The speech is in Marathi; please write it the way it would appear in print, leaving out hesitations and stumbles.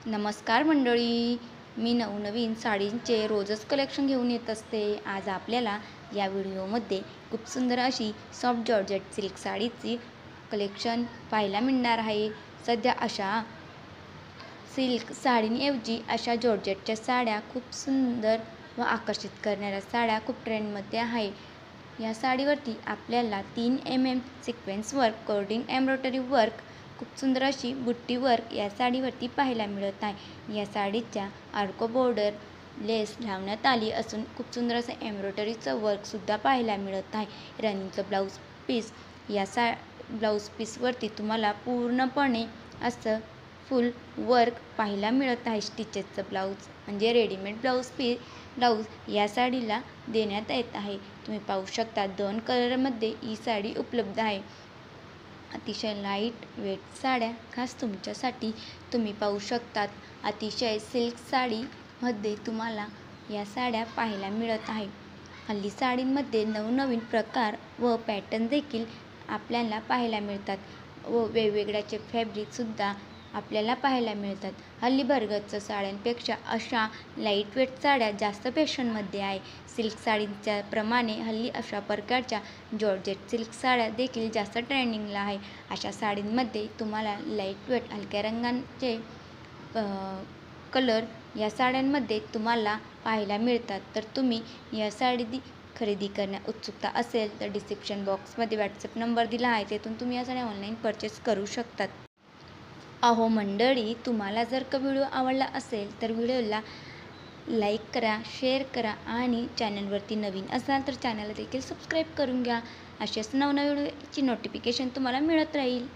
नमस्कार मंडळी, मी नवनवीन साडींचे रोजच कलेक्शन घेऊन येत असते. आज आपल्याला या व्हिडिओमध्ये खूप सुंदर अशी सॉफ्ट जॉर्जेट सिल्क साडीची कलेक्शन पाहायला मिळणार आहे. सध्या अशा सिल्क साडींऐवजी अशा जॉर्जेटच्या साड्या खूप सुंदर व आकर्षित करणाऱ्या साड्या खूप ट्रेंडमध्ये आहे. या साडीवरती आपल्याला 3 mm sequence work, cording embroidery work, खूप सुंदर अशी बुट्टी वर्क या साडीवरती पाहायला मिळत आहे. या साडीच्या आर्को बॉर्डर लेस लावण्यात आली असून खूप सुंदर असं एम्ब्रॉयडरीचं वर्कसुद्धा पाहायला मिळत आहे. रनिंगचं ब्लाऊज पीस या ब्लाऊज पीसवरती तुम्हाला पूर्णपणे असं फुल वर्क पाहायला मिळत आहे. स्टिचेसचं ब्लाऊज म्हणजे रेडीमेड ब्लाऊज या साडीला देण्यात येत आहे. तुम्ही पाहू शकता 2 कलरमध्ये ही साडी उपलब्ध आहे. अतिशय लाईट वेट साड्या खास तुमच्यासाठी. तुम्ही पाहू शकतात अतिशय सिल्क साडीमध्ये तुम्हाला या साड्या पाहायला मिळत आहे. हल्ली साडींमध्ये नवनवीन प्रकार व पॅटर्न देखील आपल्याला पाहायला मिळतात व वेगवेगळ्याचे फॅब्रिकसुद्धा आपल्याला पाहायला मिळतात. हल्ली भरगच्च साड्यांपेक्षा अशा लाईटवेट साड्या जास्त फॅशनमध्ये आहे. सिल्क साडींच्या प्रमाणे हल्ली अशा प्रकारच्या जॉर्जेट सिल्क साड्या देखील जास्त ट्रेंडिंगला आहे. अशा साडींमध्ये तुम्हाला लाईटवेट हलक्या रंगांचे कलर या साड्यांमध्ये तुम्हाला पाहायला मिळतात. तर तुम्ही या साडी खरेदी करण्यास उत्सुकता असेल तर डिस्क्रिप्शन बॉक्समध्ये व्हॉट्सअप नंबर दिला आहे, तेथून तुम्ही या साड्या ऑनलाईन परचेस करू शकतात. अहो मंडळी, तुम्हाला जर का व्हिडिओ आवडला असेल तर व्हिडिओला लाईक करा, शेअर करा आणि चॅनलवरती नवीन असाल तर चॅनलला देखील सबस्क्राईब करून घ्या. असेच नवनवीन व्हिडिओची नोटिफिकेशन तुम्हाला मिळत राहील.